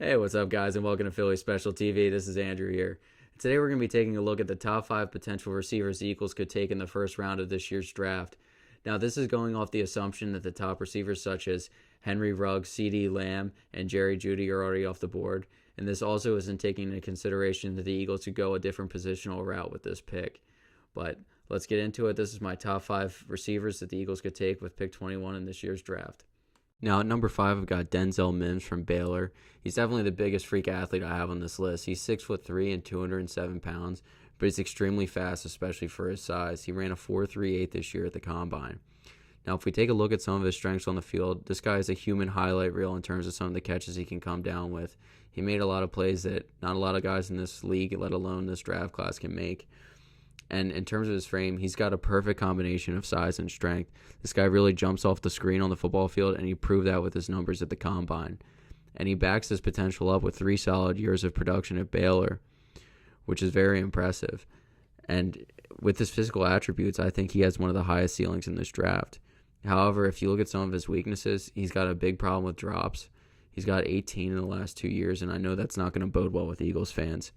Hey, what's up, guys, and welcome to Philly Special TV. This is Andrew here. Today, we're going to be taking a look at the top 5 potential receivers the Eagles could take in the first round of this year's draft. Now, this is going off the assumption that the top receivers such as Henry Ruggs, CeeDee Lamb, and Jerry Jeudy are already off the board. And this also isn't taking into consideration that the Eagles could go a different positional route with this pick. But let's get into it. This is my top 5 receivers that the Eagles could take with pick 21 in this year's draft. Now, at number 5, I've got Denzel Mims from Baylor. He's definitely the biggest freak athlete I have on this list. He's 6'3" and 207 pounds, but he's extremely fast, especially for his size. He ran a 4.38 this year at the Combine. Now, if we take a look at some of his strengths on the field, this guy is a human highlight reel in terms of some of the catches he can come down with. He made a lot of plays that not a lot of guys in this league, let alone this draft class, can make. And in terms of his frame, he's got a perfect combination of size and strength. This guy really jumps off the screen on the football field, and he proved that with his numbers at the Combine. And he backs his potential up with 3 solid years of production at Baylor, which is very impressive. And with his physical attributes, I think he has one of the highest ceilings in this draft. However, if you look at some of his weaknesses, he's got a big problem with drops. He's got 18 in the last 2 years, and I know that's not going to bode well with Eagles fans.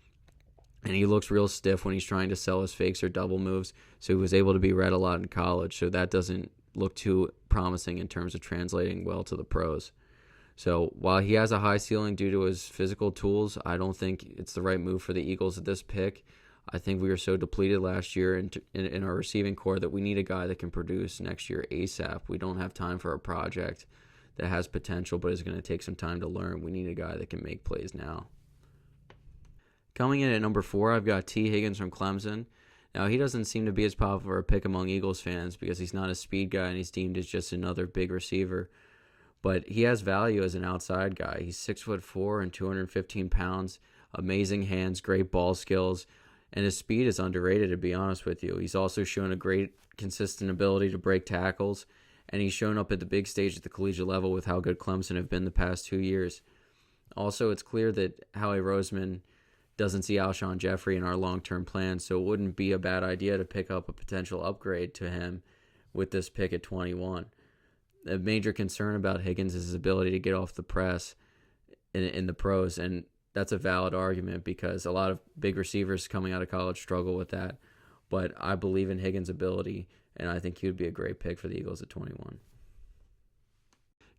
And he looks real stiff when he's trying to sell his fakes or double moves, so he was able to be read a lot in college, so that doesn't look too promising in terms of translating well to the pros. So while he has a high ceiling due to his physical tools, I don't think it's the right move for the Eagles at this pick. I think we were so depleted last year in our receiving core that we need a guy that can produce next year ASAP. We don't have time for a project that has potential but is going to take some time to learn. We need a guy that can make plays now. Coming in at number 4, I've got T. Higgins from Clemson. Now, he doesn't seem to be as popular a pick among Eagles fans because he's not a speed guy and he's deemed as just another big receiver. But he has value as an outside guy. He's 6'4" and 215 pounds, amazing hands, great ball skills, and his speed is underrated, to be honest with you. He's also shown a great consistent ability to break tackles, and he's shown up at the big stage at the collegiate level with how good Clemson have been the past 2 years. Also, it's clear that Howie Roseman doesn't see Alshon Jeffrey in our long-term plans, so it wouldn't be a bad idea to pick up a potential upgrade to him with this pick at 21. A major concern about Higgins is his ability to get off the press in the pros, and that's a valid argument because a lot of big receivers coming out of college struggle with that. But I believe in Higgins' ability, and I think he would be a great pick for the Eagles at 21.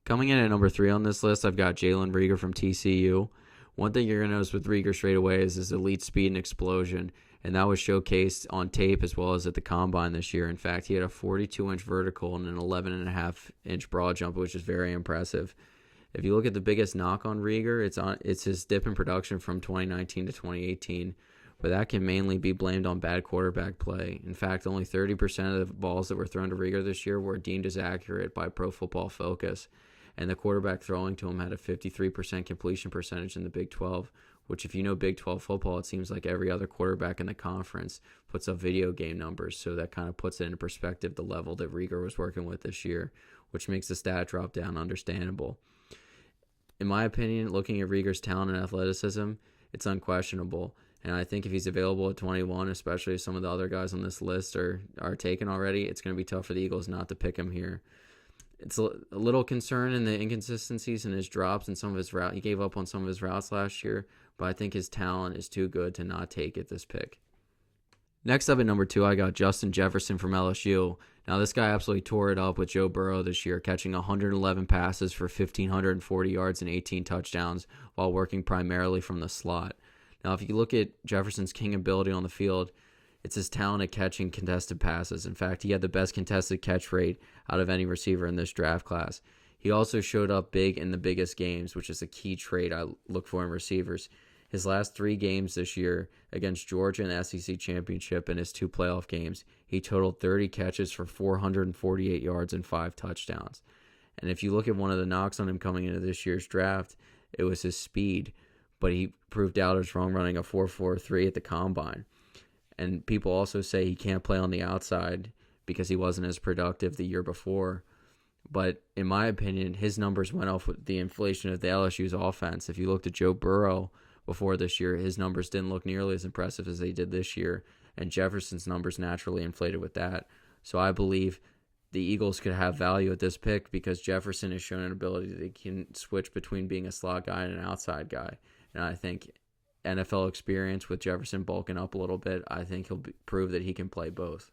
Coming in at number 3 on this list, I've got Jalen Reagor from TCU. One thing you're going to notice with Reagor straight away is his elite speed and explosion, and that was showcased on tape as well as at the Combine this year. In fact, he had a 42-inch vertical and an 11.5-inch broad jump, which is very impressive. If you look at the biggest knock on Reagor, it's his dip in production from 2019 to 2018, but that can mainly be blamed on bad quarterback play. In fact, only 30% of the balls that were thrown to Reagor this year were deemed as accurate by Pro Football Focus. And the quarterback throwing to him had a 53% completion percentage in the Big 12, which if you know Big 12 football, it seems like every other quarterback in the conference puts up video game numbers. So that kind of puts it into perspective, the level that Reagor was working with this year, which makes the stat drop down understandable. In my opinion, looking at Reagor's talent and athleticism, it's unquestionable. And I think if he's available at 21, especially if some of the other guys on this list are taken already, it's going to be tough for the Eagles not to pick him here. It's a little concern in the inconsistencies in his drops and some of his route. He gave up on some of his routes last year, but I think his talent is too good to not take at this pick. Next up at number 2, I got Justin Jefferson from LSU. Now, this guy absolutely tore it up with Joe Burrow this year, catching 111 passes for 1,540 yards and 18 touchdowns while working primarily from the slot. Now, if you look at Jefferson's king ability on the field, it's his talent at catching contested passes. In fact, he had the best contested catch rate out of any receiver in this draft class. He also showed up big in the biggest games, which is a key trait I look for in receivers. His last 3 games this year against Georgia in the SEC Championship and his 2 playoff games, he totaled 30 catches for 448 yards and 5 touchdowns. And if you look at one of the knocks on him coming into this year's draft, it was his speed, but he proved doubters wrong running a 4.43 at the Combine. And people also say he can't play on the outside because he wasn't as productive the year before. But in my opinion, his numbers went off with the inflation of the LSU's offense. If you looked at Joe Burrow before this year, his numbers didn't look nearly as impressive as they did this year. And Jefferson's numbers naturally inflated with that. So I believe the Eagles could have value at this pick because Jefferson has shown an ability that he can switch between being a slot guy and an outside guy. And I think NFL experience with Jefferson bulking up a little bit, I think he'll prove that he can play both.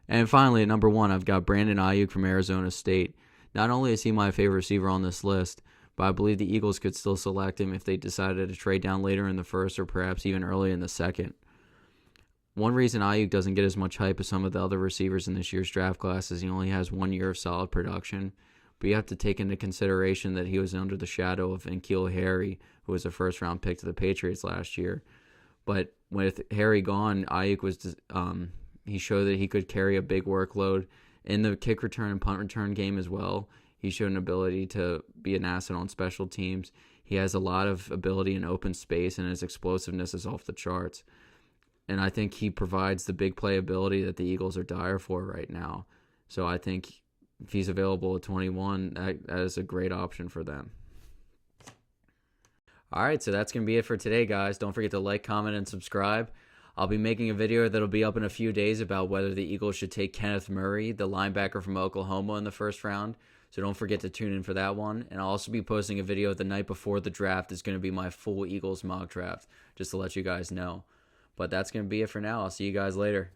And finally, at number 1, I've got Brandon Aiyuk from Arizona State. Not only is he my favorite receiver on this list, but I believe the Eagles could still select him if they decided to trade down later in the first or perhaps even early in the second. One reason Aiyuk doesn't get as much hype as some of the other receivers in this year's draft class is he only has 1 year of solid production. But you have to take into consideration that he was under the shadow of N'Keal Harry, who was a first-round pick to the Patriots last year. But with Harry gone, Aiyuk was he showed that he could carry a big workload in the kick return and punt return game as well. He showed an ability to be an asset on special teams. He has a lot of ability in open space, and his explosiveness is off the charts. And I think he provides the big playability that the Eagles are dire for right now. So I think if he's available at 21, that is a great option for them. All right, so that's going to be it for today, guys. Don't forget to like, comment, and subscribe. I'll be making a video that'll be up in a few days about whether the Eagles should take Kenneth Murray, the linebacker from Oklahoma, in the first round. So don't forget to tune in for that one. And I'll also be posting a video the night before the draft. It's going to be my full Eagles mock draft, just to let you guys know. But that's going to be it for now. I'll see you guys later.